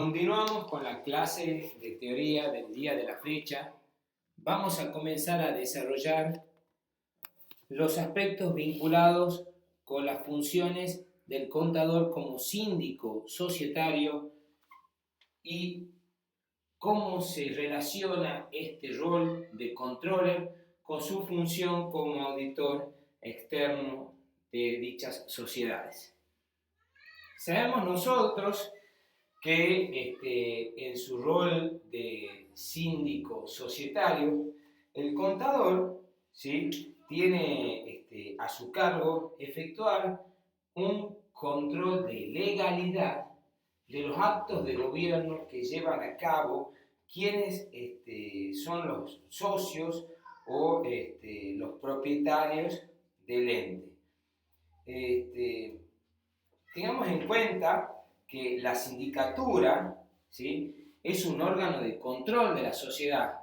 Continuamos con la clase de teoría del día de la fecha. Vamos a comenzar a desarrollar los aspectos vinculados con las funciones del contador como síndico societario y cómo se relaciona este rol de controller con su función como auditor externo de dichas sociedades. Sabemos nosotros que en su rol de síndico societario, el contador, ¿sí?, tiene a su cargo efectuar un control de legalidad de los actos de gobierno que llevan a cabo quienes son los socios o los propietarios del ente. Tengamos en cuenta que la sindicatura, ¿sí?, es un órgano de control de la sociedad,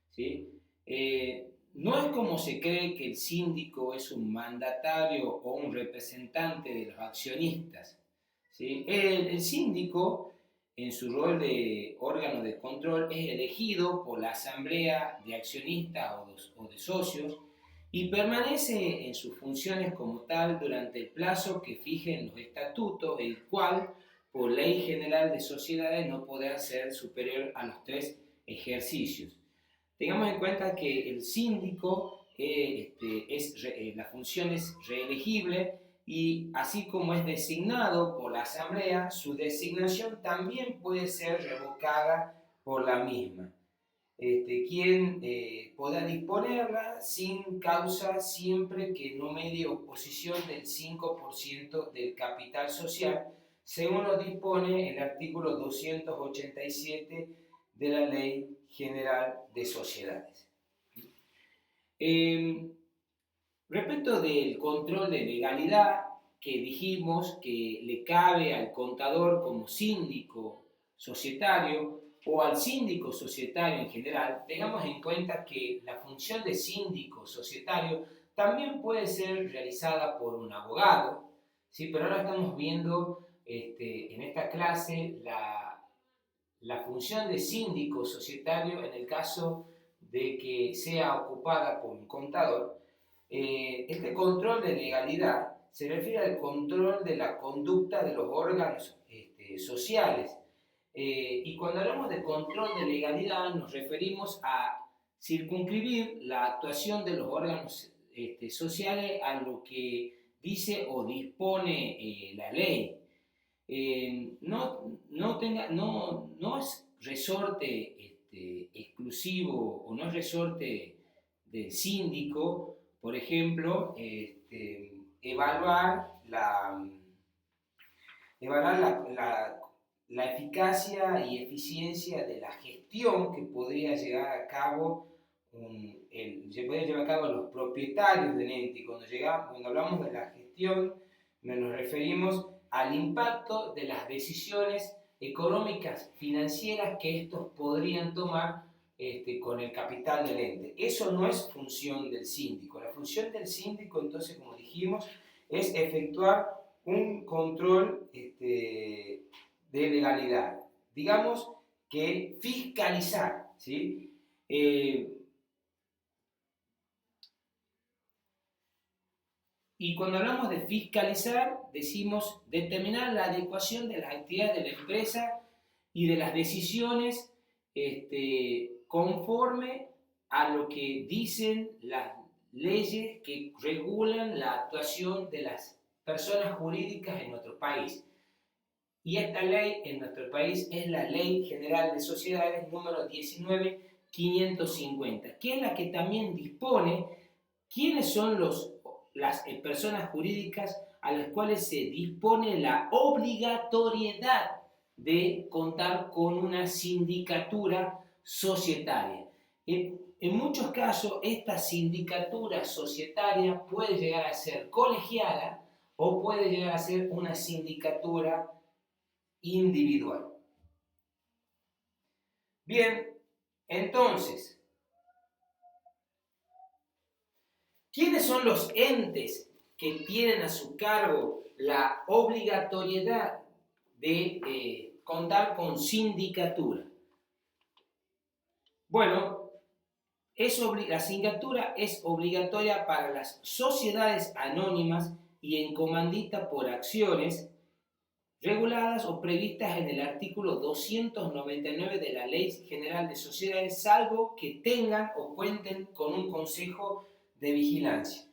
¿sí? No es como se cree que el síndico es un mandatario o un representante de los accionistas, ¿sí? El síndico, en su rol de órgano de control, es elegido por la asamblea de accionistas o de socios y permanece en sus funciones como tal durante el plazo que fijen los estatutos, el cual, por ley general de sociedades, no podrá ser superior a los 3 ejercicios. Tengamos en cuenta que el síndico, la función es reelegible y así como es designado por la asamblea, su designación también puede ser revocada por la misma. Quien podrá disponerla sin causa siempre que no medie oposición del 5% del capital social, según lo dispone el artículo 287 de la Ley General de Sociedades. Respecto del control de legalidad que dijimos que le cabe al contador como síndico societario o al síndico societario en general, tengamos en cuenta que la función de síndico societario también puede ser realizada por un abogado, ¿sí? Pero ahora estamos viendo en esta clase la función de síndico societario en el caso de que sea ocupada por un contador. Este control de legalidad se refiere al control de la conducta de los órganos sociales. Y cuando hablamos de control de legalidad nos referimos a circunscribir la actuación de los órganos sociales a lo que dice o dispone la ley. No es resorte exclusivo o no es resorte del síndico, por ejemplo, evaluar la eficacia y eficiencia de la gestión que podría llevar a cabo se puede llevar a cabo los propietarios del ente. Cuando hablamos de la gestión, nos referimos al impacto de las decisiones económicas, financieras que estos podrían tomar con el capital del ente. Eso no es función del síndico. La función del síndico, entonces, como dijimos, es efectuar un control de legalidad. Digamos que fiscalizar, ¿sí? Y cuando hablamos de fiscalizar, decimos determinar la adecuación de las actividades de la empresa y de las decisiones conforme a lo que dicen las leyes que regulan la actuación de las personas jurídicas en nuestro país. Y esta ley en nuestro país es la Ley General de Sociedades número 19.550, que es la que también dispone quiénes son las personas jurídicas a las cuales se dispone la obligatoriedad de contar con una sindicatura societaria. En muchos casos, esta sindicatura societaria puede llegar a ser colegiada o puede llegar a ser una sindicatura individual. Bien, entonces, ¿quiénes son los entes que tienen a su cargo la obligatoriedad de contar con sindicatura. Bueno, la sindicatura es obligatoria para las sociedades anónimas y en comandita por acciones reguladas o previstas en el artículo 299 de la Ley General de Sociedades, salvo que tengan o cuenten con un consejo de vigilancia.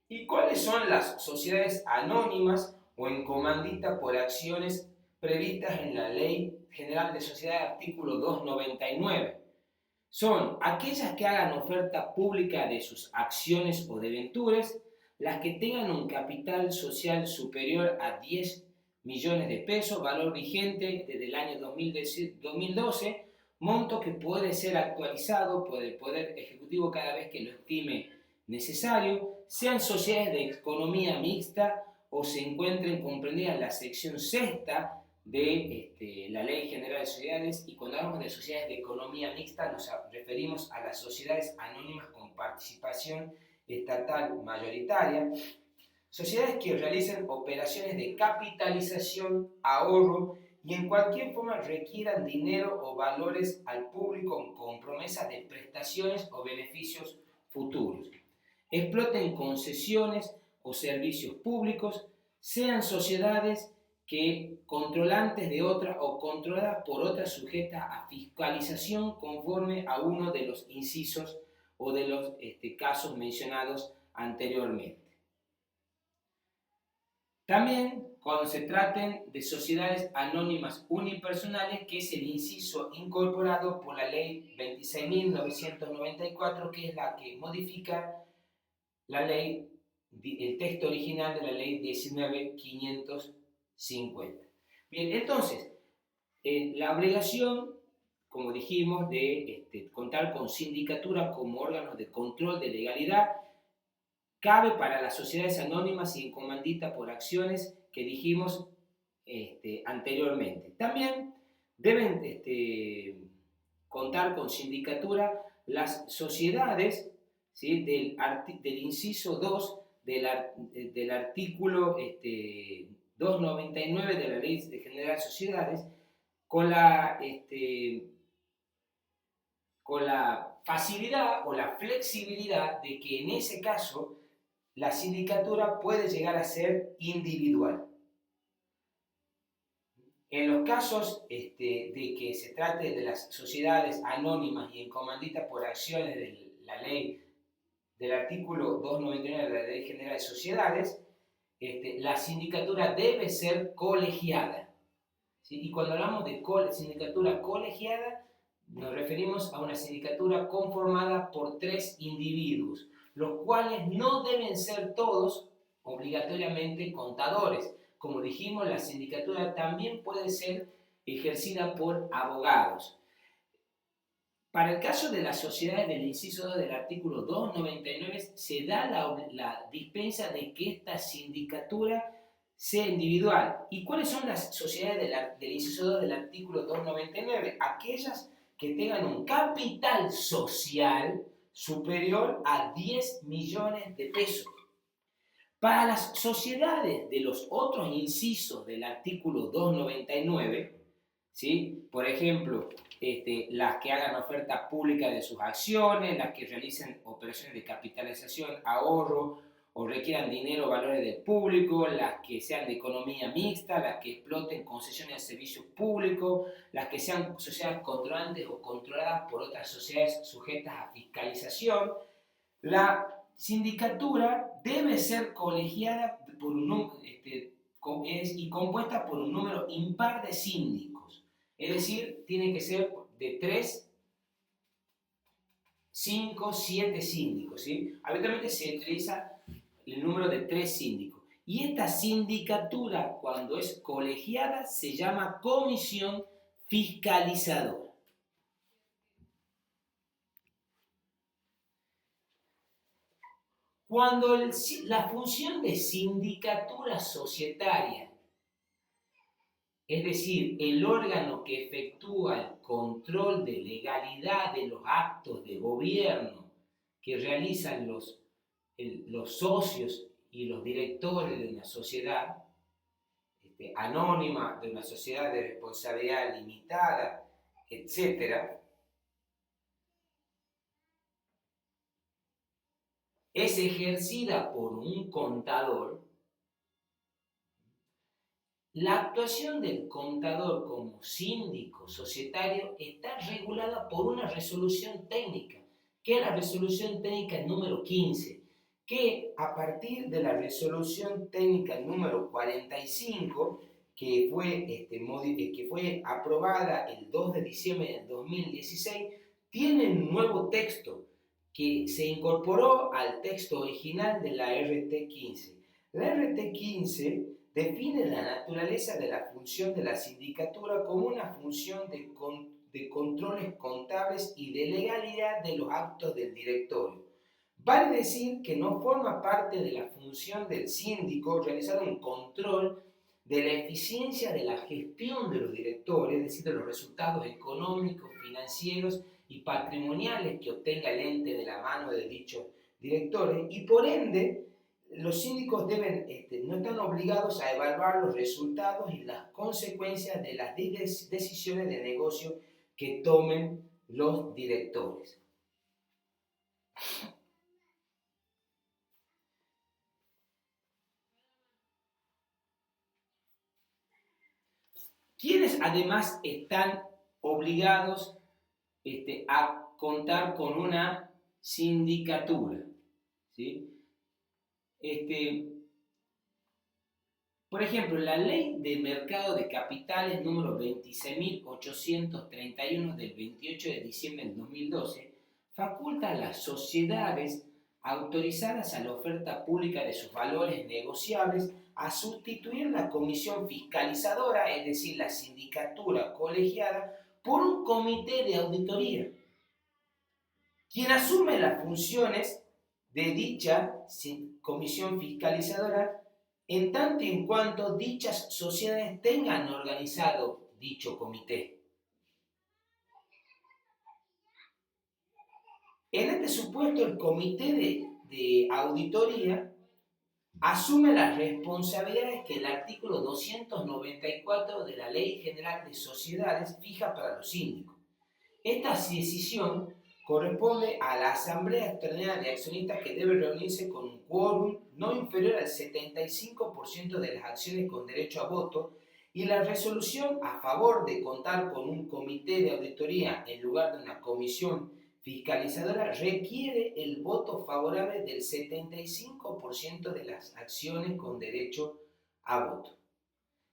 ¿Y cuáles son las sociedades anónimas o en comandita por acciones previstas en la Ley General de Sociedades, artículo 299? Son aquellas que hagan oferta pública de sus acciones o debentures, las que tengan un capital social superior a 10 millones de pesos, valor vigente desde el año 2012, monto que puede ser actualizado por el Poder Ejecutivo cada vez que lo estime necesario, sean sociedades de economía mixta o se encuentren comprendidas en la sección sexta de la Ley General de Sociedades. Y cuando hablamos de sociedades de economía mixta nos referimos a las sociedades anónimas con participación estatal mayoritaria, sociedades que realicen operaciones de capitalización, ahorro y en cualquier forma requieran dinero o valores al público con promesa de prestaciones o beneficios futuros, exploten concesiones o servicios públicos, sean sociedades que controlantes de otra o controladas por otra sujeta a fiscalización conforme a uno de los incisos o de los casos mencionados anteriormente. También cuando se traten de sociedades anónimas unipersonales, que es el inciso incorporado por la ley 26.994, que es la que modifica la ley, el texto original de la ley 19.550. Bien, entonces, la obligación, como dijimos, de contar con sindicatura como órgano de control de legalidad, cabe para las sociedades anónimas y en comandita por acciones que dijimos anteriormente. También deben contar con sindicatura las sociedades, ¿sí?, del inciso 2 del artículo 299 de la Ley General de Sociedades, con la facilidad o la flexibilidad de que en ese caso la sindicatura puede llegar a ser individual. En los casos de que se trate de las sociedades anónimas y en comandita por acciones de la ley del artículo 299 de la Ley General de Sociedades, la sindicatura debe ser colegiada, ¿sí? Y cuando hablamos de sindicatura colegiada, nos referimos a una sindicatura conformada por 3 individuos, los cuales no deben ser todos obligatoriamente contadores. Como dijimos, la sindicatura también puede ser ejercida por abogados. Para el caso de las sociedades del inciso 2 del artículo 299, se da la dispensa de que esta sindicatura sea individual. ¿Y cuáles son las sociedades del inciso 2 del artículo 299? Aquellas que tengan un capital social superior a 10 millones de pesos. Para las sociedades de los otros incisos del artículo 299, ¿sí?, por ejemplo, las que hagan oferta pública de sus acciones, las que realicen operaciones de capitalización, ahorro o requieran dinero o valores del público, las que sean de economía mixta, las que exploten concesiones de servicios públicos, las que sean sociedades controlantes o controladas por otras sociedades sujetas a fiscalización, la sindicatura debe ser colegiada por y compuesta por un número impar de síndicos. Es decir, tiene que ser de 3, 5, 7 síndicos, ¿sí? Habitualmente se utiliza el número de 3 síndicos. Y esta sindicatura, cuando es colegiada, se llama comisión fiscalizadora. Cuando la función de sindicatura societaria, es decir, el órgano que efectúa el control de legalidad de los actos de gobierno que realizan los socios y los directores de una sociedad, anónima, de una sociedad de responsabilidad limitada, etc., es ejercida por un contador. La actuación del contador como síndico societario está regulada por una resolución técnica, que es la resolución técnica número 15, que a partir de la resolución técnica número 45, que fue aprobada el 2 de diciembre del 2016, tiene un nuevo texto que se incorporó al texto original de la RT15. La RT15 define la naturaleza de la función de la sindicatura como una función de controles contables y de legalidad de los actos del directorio. Vale decir que no forma parte de la función del síndico realizar un control de la eficiencia de la gestión de los directores, es decir, de los resultados económicos, financieros y patrimoniales que obtenga el ente de la mano de dichos directores, y por ende los síndicos no están obligados a evaluar los resultados y las consecuencias de las decisiones de negocio que tomen los directores. Quienes además están obligados a contar con una sindicatura, ¿sí? Por ejemplo, la Ley de Mercado de Capitales número 26.831 del 28 de diciembre del 2012 faculta a las sociedades autorizadas a la oferta pública de sus valores negociables a sustituir la comisión fiscalizadora, es decir, la sindicatura colegiada, por un comité de auditoría, quien asume las funciones de dicha comisión fiscalizadora en tanto y en cuanto dichas sociedades tengan organizado dicho comité. En este supuesto, el comité de auditoría asume las responsabilidades que el artículo 294 de la Ley General de Sociedades fija para los síndicos. Esta decisión corresponde a la Asamblea Extraordinaria de Accionistas, que debe reunirse con un quórum no inferior al 75% de las acciones con derecho a voto, y la resolución a favor de contar con un comité de auditoría en lugar de una comisión fiscalizadora requiere el voto favorable del 75% de las acciones con derecho a voto.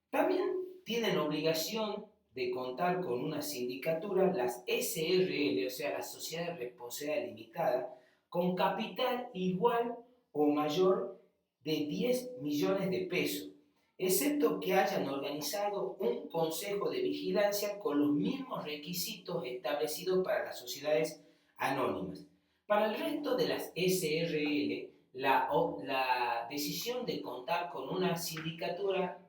También tienen obligación de contar con una sindicatura las SRL, o sea, las sociedades de responsabilidad limitada, con capital igual o mayor de 10 millones de pesos, excepto que hayan organizado un consejo de vigilancia con los mismos requisitos establecidos para las sociedades anónimas. Para el resto de las SRL, la decisión de contar con una sindicatura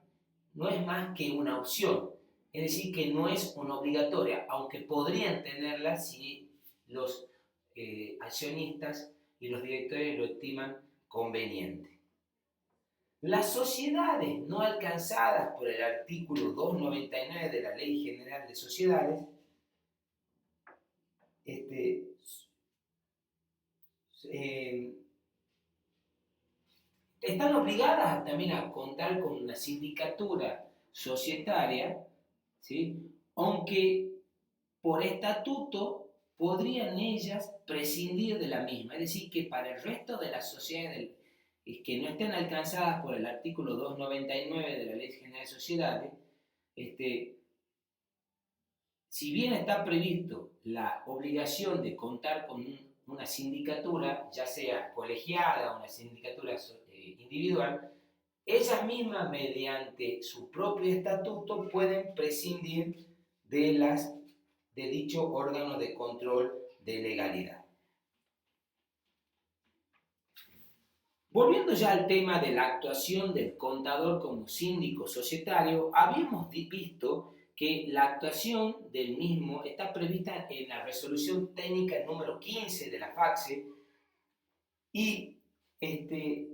no es más que una opción, es decir, que no es una obligatoria, aunque podrían tenerla si los accionistas y los directores lo estiman conveniente. Las sociedades no alcanzadas por el artículo 299 de la Ley General de Sociedades están obligadas también a contar con una sindicatura societaria, ¿sí? Aunque por estatuto podrían ellas prescindir de la misma. Es decir, que para el resto de las sociedades que no estén alcanzadas por el artículo 299 de la Ley General de Sociedades, si bien está previsto la obligación de contar con una sindicatura, ya sea colegiada o una sindicatura individual, ellas mismas, mediante su propio estatuto, pueden prescindir de dicho órgano de control de legalidad. Volviendo ya al tema de la actuación del contador como síndico societario, habíamos visto que la actuación del mismo está prevista en la resolución técnica número 15 de la FACSE, y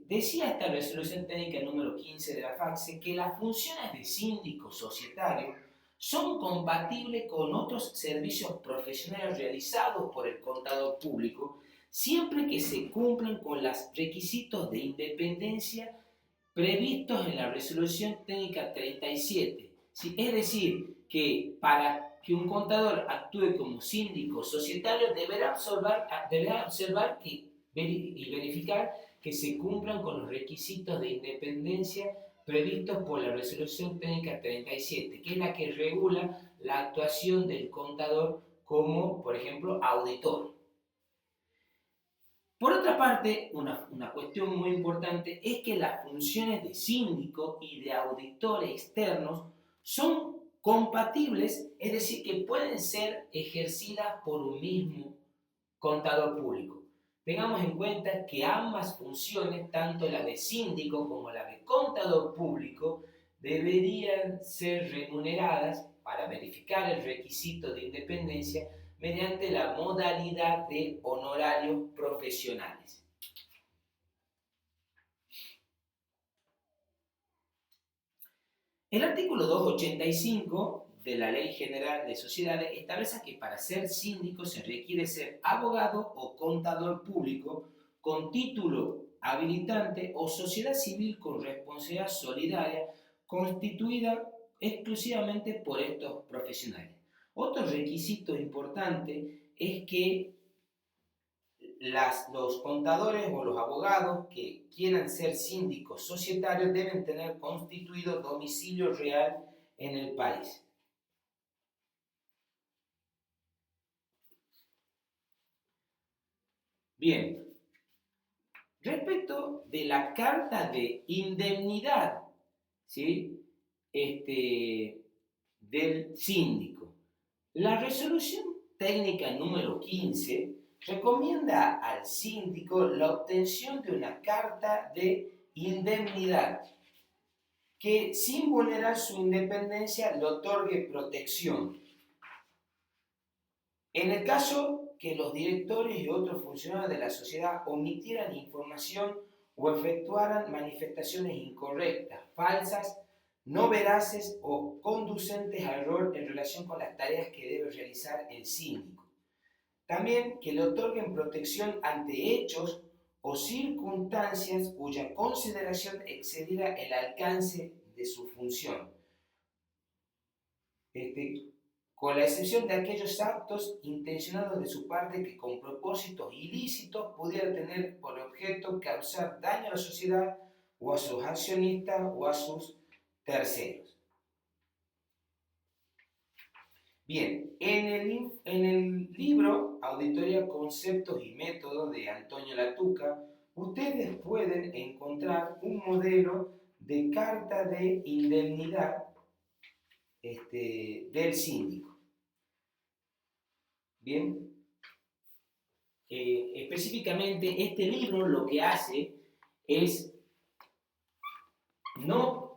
decía esta resolución técnica número 15 de la FACSE que las funciones de síndico societario son compatibles con otros servicios profesionales realizados por el contador público, siempre que se cumplan con los requisitos de independencia previstos en la resolución técnica 37. ¿Sí? Es decir, que para que un contador actúe como síndico societario deberá observar y verificar que se cumplan con los requisitos de independencia previstos por la resolución técnica 37, que es la que regula la actuación del contador como, por ejemplo, auditor. Por otra parte, una cuestión muy importante es que las funciones de síndico y de auditor externos son compatibles, es decir, que pueden ser ejercidas por un mismo contador público. Tengamos en cuenta que ambas funciones, tanto la de síndico como la de contador público, deberían ser remuneradas para verificar el requisito de independencia mediante la modalidad de honorarios profesionales. El artículo 285 de la Ley General de Sociedades establece que para ser síndico se requiere ser abogado o contador público con título habilitante o sociedad civil con responsabilidad solidaria constituida exclusivamente por estos profesionales. Otro requisito importante es que los contadores o los abogados que quieran ser síndicos societarios deben tener constituido domicilio real en el país. Bien, respecto de la carta de indemnidad, ¿sí? Del síndico, la resolución técnica número 15 recomienda al síndico la obtención de una carta de indemnidad que, sin vulnerar su independencia, le otorgue protección. En el caso que los directores y otros funcionarios de la sociedad omitieran información o efectuaran manifestaciones incorrectas, falsas, no veraces o conducentes a error en relación con las tareas que debe realizar el síndico. También que le otorguen protección ante hechos o circunstancias cuya consideración excediera el alcance de su función, con la excepción de aquellos actos intencionados de su parte que con propósitos ilícitos pudieran tener por objeto causar daño a la sociedad o a sus accionistas o a sus terceros. Bien, en el libro Auditoría, Conceptos y Métodos de Antonio Latuca, ustedes pueden encontrar un modelo de carta de indemnidad del síndico. Bien, específicamente este libro lo que hace es no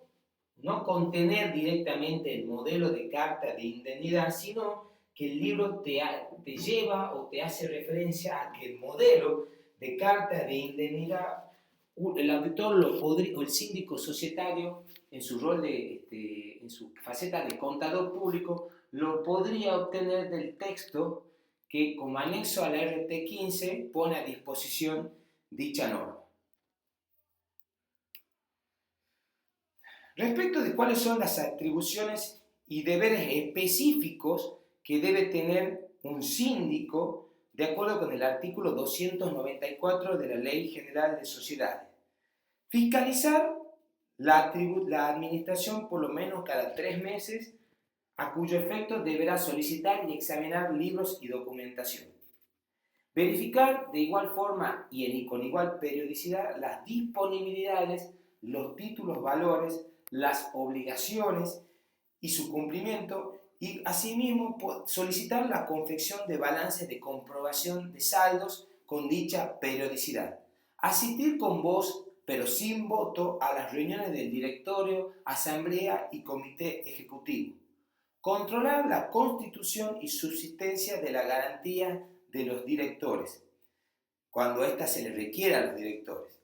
contener directamente el modelo de carta de indemnidad, sino que el libro te lleva o te hace referencia a que el modelo de carta de indemnidad, el auditor o el síndico societario, en su rol en su faceta de contador público, lo podría obtener del texto que como anexo a la RT15 pone a disposición dicha norma. Respecto de cuáles son las atribuciones y deberes específicos que debe tener un síndico de acuerdo con el artículo 294 de la Ley General de Sociedades. Fiscalizar la administración por lo menos cada 3 meses, a cuyo efecto deberá solicitar y examinar libros y documentación. Verificar de igual forma y con igual periodicidad las disponibilidades, los títulos valores, las obligaciones y su cumplimiento, y asimismo solicitar la confección de balances de comprobación de saldos con dicha periodicidad. Asistir con voz pero sin voto a las reuniones del directorio, asamblea y comité ejecutivo. Controlar la constitución y subsistencia de la garantía de los directores, cuando ésta se le requiera a los directores.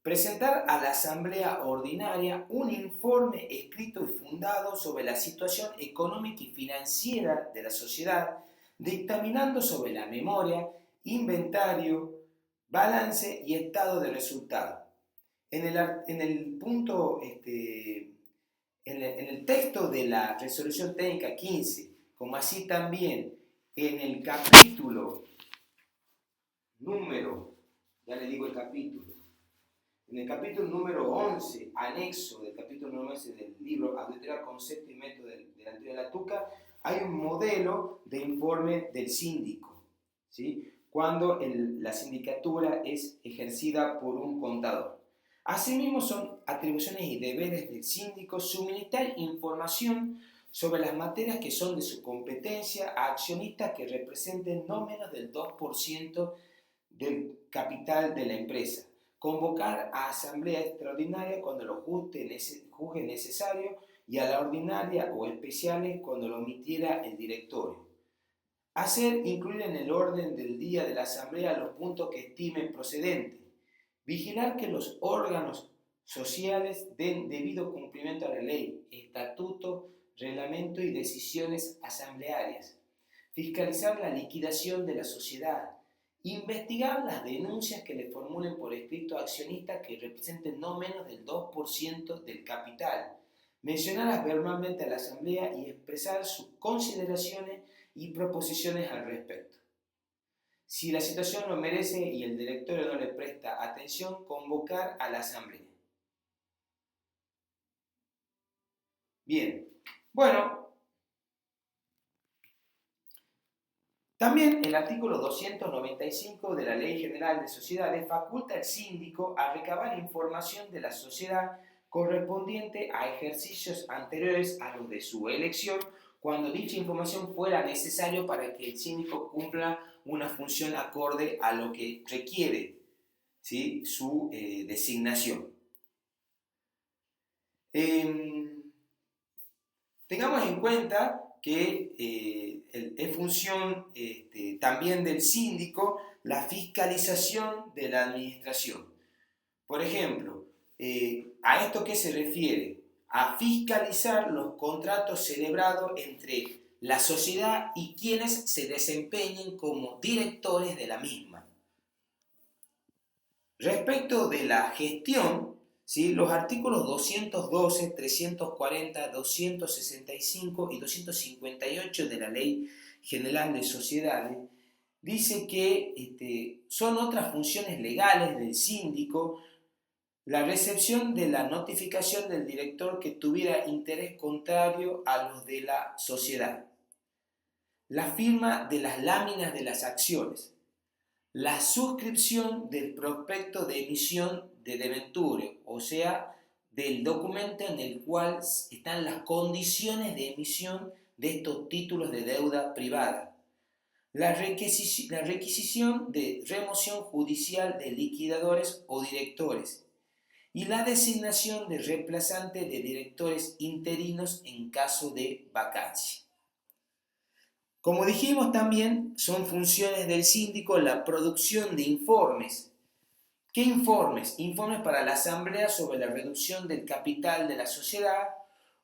Presentar a la Asamblea Ordinaria un informe escrito y fundado sobre la situación económica y financiera de la sociedad, dictaminando sobre la memoria, inventario, balance y estado de resultado. En el punto, en el texto de la resolución técnica 15, como así también en el capítulo número, ya le digo el capítulo, en el capítulo número 11, anexo del capítulo número 11 del libro Auditoría, Concepto y Método de la Teoría de la Tuca, hay un modelo de informe del síndico, ¿sí? Cuando la sindicatura es ejercida por un contador. Asimismo, son atribuciones y deberes del síndico suministrar información sobre las materias que son de su competencia a accionistas que representen no menos del 2% del capital de la empresa. Convocar a asamblea extraordinaria cuando lo juzgue necesario y a la ordinaria o especiales cuando lo omitiera el directorio. Incluir en el orden del día de la asamblea los puntos que estimen procedentes. Vigilar que los órganos sociales den debido cumplimiento a la ley, estatuto, reglamento y decisiones asamblearias. Fiscalizar la liquidación de la sociedad. Investigar las denuncias que le formulen por escrito a accionistas que representen no menos del 2% del capital. Mencionarlas verbalmente a la asamblea y expresar sus consideraciones y proposiciones al respecto. Si la situación lo merece y el directorio no le presta atención, convocar a la asamblea. Bien, bueno, también el artículo 295 de la Ley General de Sociedades faculta al síndico a recabar información de la sociedad correspondiente a ejercicios anteriores a los de su elección, cuando dicha información fuera necesario para que el síndico cumpla una función acorde a lo que requiere, ¿sí?, su designación. Tengamos en cuenta que es función también del síndico la fiscalización de la administración. Por ejemplo, ¿a esto qué se refiere? A fiscalizar los contratos celebrados entre la sociedad y quienes se desempeñen como directores de la misma. Respecto de la gestión, ¿sí?, los artículos 212, 340, 265 y 258 de la Ley General de Sociedades dice que son otras funciones legales del síndico la recepción de la notificación del director que tuviera interés contrario a los de la sociedad, la firma de las láminas de las acciones, la suscripción del prospecto de emisión de debenture, o sea, del documento en el cual están las condiciones de emisión de estos títulos de deuda privada, la requisición de remoción judicial de liquidadores o directores y la designación de reemplazante de directores interinos en caso de vacancia. Como dijimos también, son funciones del síndico la producción de informes. ¿Qué informes? Informes para la asamblea sobre la reducción del capital de la sociedad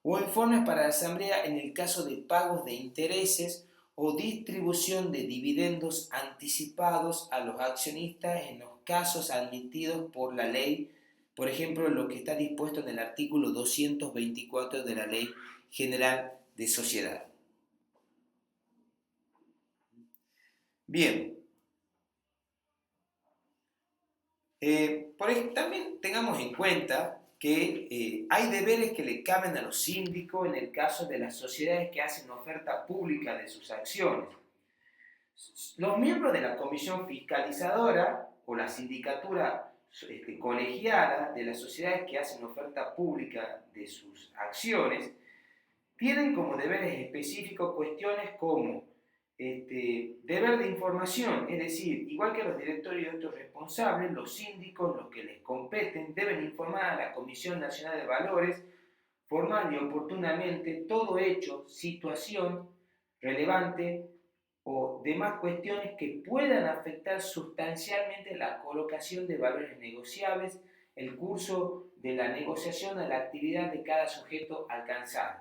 o informes para la asamblea en el caso de pagos de intereses o distribución de dividendos anticipados a los accionistas en los casos admitidos por la ley, por ejemplo, lo que está dispuesto en el artículo 224 de la Ley General de Sociedad. Bien. También tengamos en cuenta que hay deberes que le caben a los síndicos en el caso de las sociedades que hacen oferta pública de sus acciones. Los miembros de la comisión fiscalizadora o la sindicatura colegiada de las sociedades que hacen oferta pública de sus acciones tienen como deberes específicos cuestiones como deber de información, es decir, igual que los directorios y otros responsables, los síndicos, los que les competen, deben informar a la Comisión Nacional de Valores formal y oportunamente todo hecho, situación relevante o demás cuestiones que puedan afectar sustancialmente la colocación de valores negociables el curso de la negociación o de la actividad de cada sujeto alcanzado.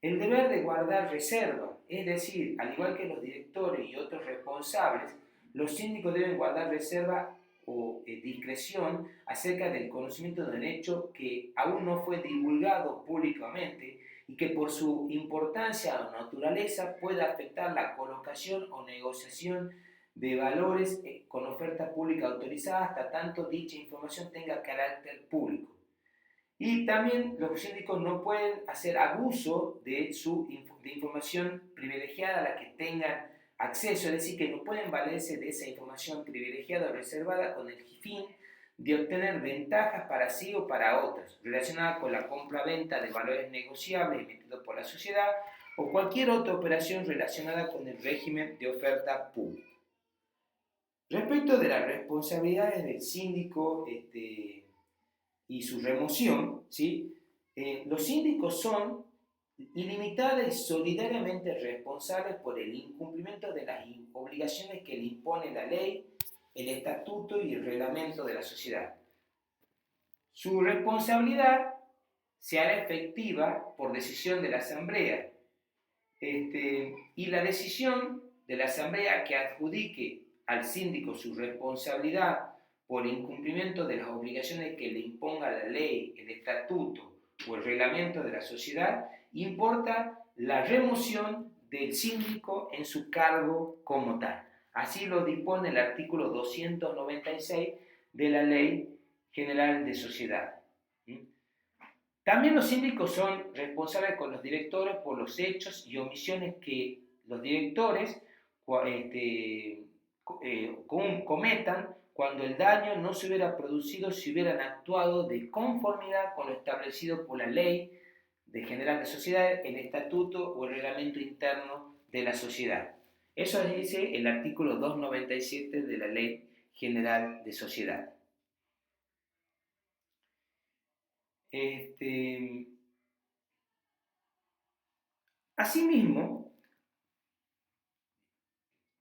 El deber de guardar reserva, es decir, al igual que los directores y otros responsables, los síndicos deben guardar reserva o discreción acerca del conocimiento de un hecho que aún no fue divulgado públicamente y que por su importancia o naturaleza puede afectar la colocación o negociación de valores con oferta pública autorizada hasta tanto dicha información tenga carácter público. Y también los síndicos no pueden hacer abuso de información privilegiada a la que tengan acceso, es decir, que no pueden valerse de esa información privilegiada o reservada con el fin de obtener ventajas para sí o para otros, relacionadas con la compra-venta de valores negociables emitidos por la sociedad o cualquier otra operación relacionada con el régimen de oferta pública. Respecto de las responsabilidades del síndico y su remoción, ¿sí? Los síndicos son ilimitada y solidariamente responsables por el incumplimiento de las obligaciones que le impone la ley, el estatuto y el reglamento de la sociedad. Su responsabilidad se hará efectiva por decisión de la Asamblea, y la decisión de la Asamblea que adjudique al síndico su responsabilidad por incumplimiento de las obligaciones que le imponga la ley, el estatuto o el reglamento de la sociedad, importa la remoción del síndico en su cargo como tal. Así lo dispone el artículo 296 de la Ley General de Sociedad. También los síndicos son responsables con los directores por los hechos y omisiones que los directores cometan cuando el daño no se hubiera producido si hubieran actuado de conformidad con lo establecido por la Ley General de Sociedades, el estatuto o el reglamento interno de la sociedad. Eso dice el artículo 297 de la Ley General de Sociedad. Asimismo,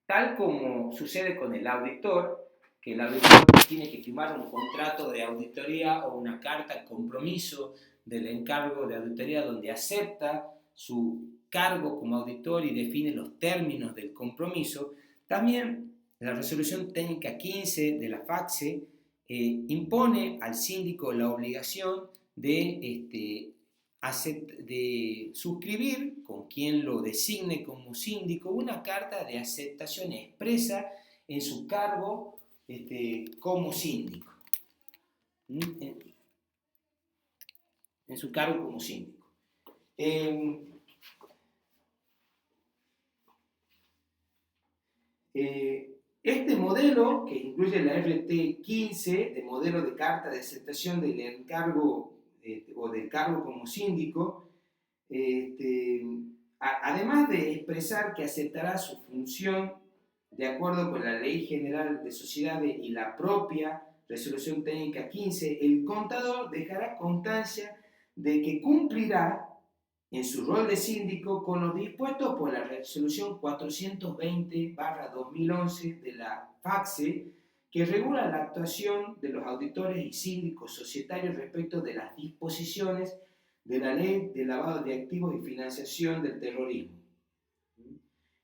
tal como sucede con el auditor, que el auditor tiene que firmar un contrato de auditoría o una carta de compromiso del encargo de auditoría donde acepta su cargo como auditor y define los términos del compromiso, también la resolución técnica 15 de la FACSE impone al síndico la obligación de suscribir con quien lo designe como síndico una carta de aceptación expresa en su cargo como síndico. En su cargo como síndico. Este modelo, que incluye la RT 15, de modelo de carta de aceptación del encargo o del cargo como síndico, además de expresar que aceptará su función de acuerdo con la Ley General de Sociedades y la propia Resolución Técnica 15, el contador dejará constancia de que cumplirá en su rol de síndico con lo dispuesto por la Resolución 420/2011 de la FACSE, que regula la actuación de los auditores y síndicos societarios respecto de las disposiciones de la Ley de Lavado de Activos y Financiación del Terrorismo.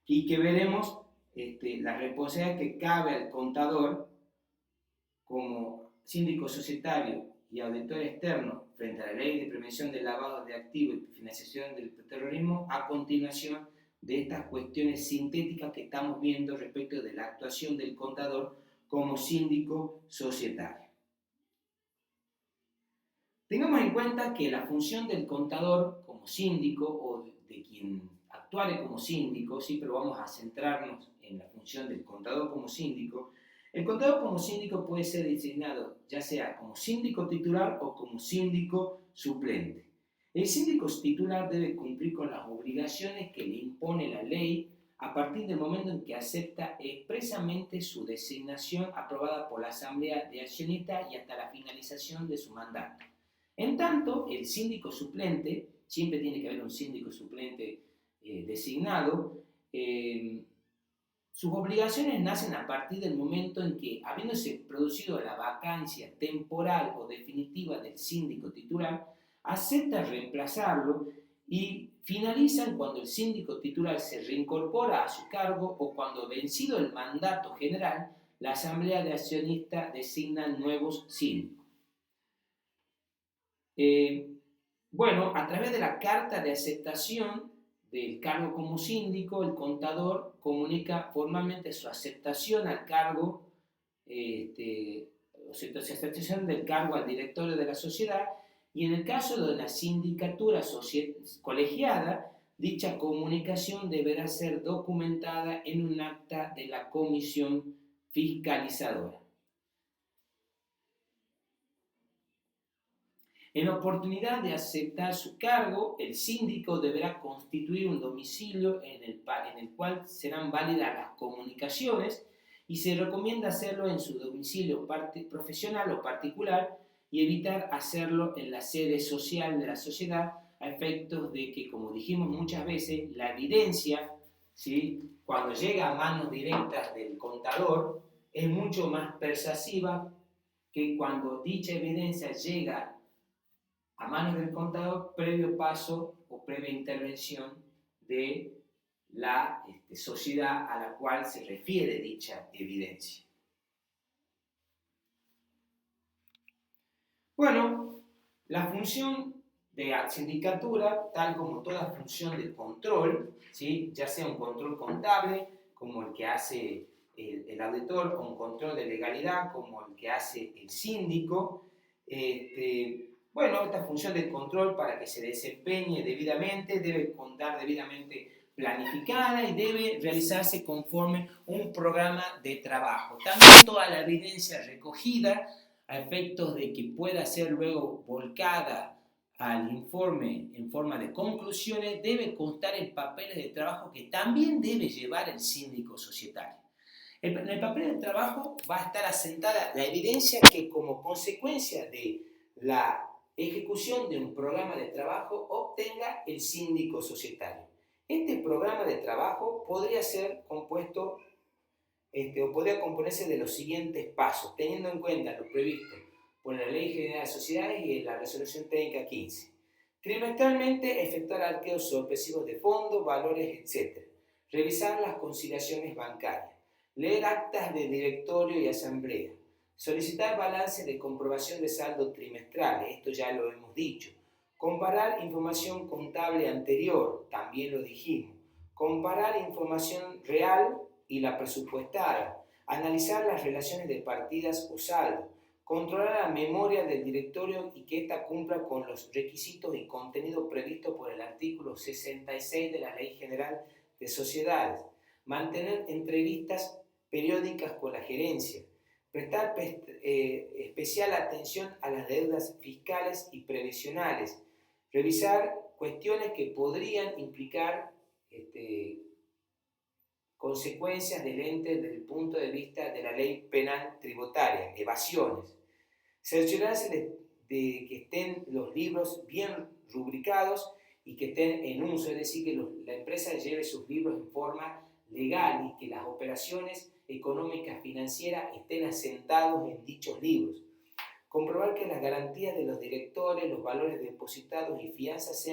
Y que veremos la responsabilidad que cabe al contador como síndico societario y auditor externo frente a la Ley de Prevención del Lavado de Activos y Financiación del Terrorismo a continuación de estas cuestiones sintéticas que estamos viendo respecto de la actuación del contador como síndico societario. Tengamos en cuenta que la función del contador como síndico o de quien actuare como síndico, sí, pero vamos a centrarnos en la función del contador como síndico. El contador como síndico puede ser designado ya sea como síndico titular o como síndico suplente. El síndico titular debe cumplir con las obligaciones que le impone la ley a partir del momento en que acepta expresamente su designación aprobada por la Asamblea de Accionistas y hasta la finalización de su mandato. En tanto, el síndico suplente, siempre tiene que haber un síndico suplente designado, Sus obligaciones nacen a partir del momento en que, habiéndose producido la vacancia temporal o definitiva del síndico titular, acepta reemplazarlo y finalizan cuando el síndico titular se reincorpora a su cargo o cuando, vencido el mandato general, la asamblea de accionistas designa nuevos síndicos. Bueno, a través de la carta de aceptación del cargo como síndico, el contador comunica formalmente su aceptación al cargo, aceptación del cargo al directorio de la sociedad, y en el caso de una sindicatura colegiada, dicha comunicación deberá ser documentada en un acta de la comisión fiscalizadora. En oportunidad de aceptar su cargo, el síndico deberá constituir un domicilio en el cual serán válidas las comunicaciones y se recomienda hacerlo en su domicilio profesional o particular y evitar hacerlo en la sede social de la sociedad a efectos de que, como dijimos muchas veces, la evidencia, ¿sí?, cuando llega a manos directas del contador, es mucho más persuasiva que cuando dicha evidencia llega a manos del contador previo paso o previa intervención de la sociedad a la cual se refiere dicha evidencia. Bueno, la función de la sindicatura, tal como toda función de control, ¿sí?, ya sea un control contable, como el que hace el auditor, o un control de legalidad, como el que hace el síndico, bueno, esta función de control, para que se desempeñe debidamente, debe contar debidamente planificada y debe realizarse conforme un programa de trabajo. También toda la evidencia recogida a efectos de que pueda ser luego volcada al informe en forma de conclusiones, debe constar en papeles de trabajo que también debe llevar el síndico societario. En el papel de trabajo va a estar asentada la evidencia que, como consecuencia de la ejecución de un programa de trabajo, obtenga el síndico societario. Este programa de trabajo podría ser compuesto o podría componerse de los siguientes pasos, teniendo en cuenta lo previsto por la Ley General de Sociedades y la Resolución Técnica 15. Trimestralmente, efectuar arqueos sorpresivos de fondos, valores, etc. Revisar las conciliaciones bancarias. Leer actas de directorio y asamblea. Solicitar balance de comprobación de saldo trimestral, esto ya lo hemos dicho. Comparar información contable anterior, también lo dijimos. Comparar información real y la presupuestada. Analizar las relaciones de partidas o saldo. Controlar la memoria del directorio y que ésta cumpla con los requisitos y contenido previsto por el artículo 66 de la Ley General de Sociedades. Mantener entrevistas periódicas con la gerencia. Prestar especial atención a las deudas fiscales y previsionales. Revisar cuestiones que podrían implicar consecuencias del ente desde el punto de vista de la ley penal tributaria, evasiones. Cerciorarse de que estén los libros bien rubricados y que estén en uso, es decir, que la empresa lleve sus libros en forma legal y que las operaciones económicas financieras estén asentados en dichos libros. Comprobar que las garantías de los directores, los valores depositados y fianzas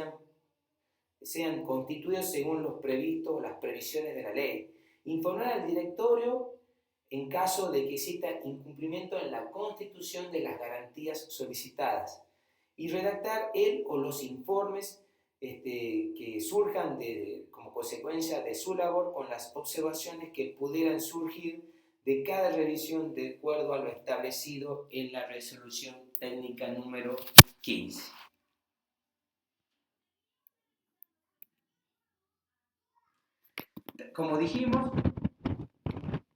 sean constituidos según los previstos o las previsiones de la ley. Informar al directorio en caso de que exista incumplimiento en la constitución de las garantías solicitadas. Y redactar él o los informes que surjan como consecuencia de su labor con las observaciones que pudieran surgir de cada revisión de acuerdo a lo establecido en la resolución técnica número 15. Como dijimos,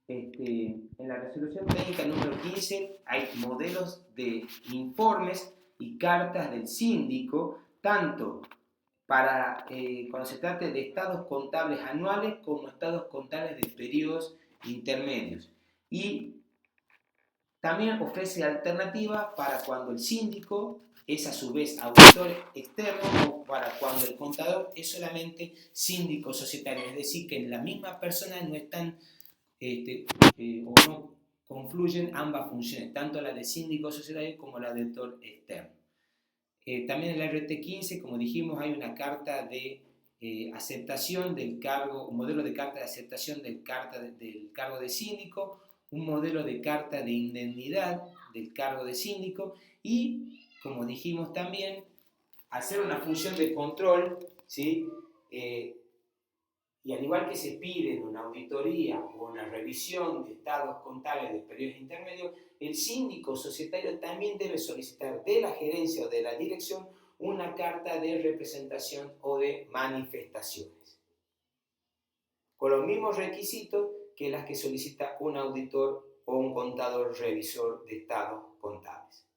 en la resolución técnica número 15 hay modelos de informes y cartas del síndico, tanto para cuando se trate de estados contables anuales como estados contables de periodos intermedios. Y también ofrece alternativas para cuando el síndico es a su vez auditor externo o para cuando el contador es solamente síndico societario, es decir, que en la misma persona no están o no confluyen ambas funciones, tanto la de síndico societario como la de auditor externo. También en el RT15, como dijimos, hay una carta de aceptación del cargo, un modelo de carta de aceptación del cargo de síndico, un modelo de carta de indemnidad del cargo de síndico y, como dijimos también, hacer una función de control, ¿sí? Y al igual que se pide en una auditoría o una revisión de estados contables de periodos intermedios, el síndico societario también debe solicitar de la gerencia o de la dirección una carta de representación o de manifestaciones, con los mismos requisitos que las que solicita un auditor o un contador revisor de estados contables.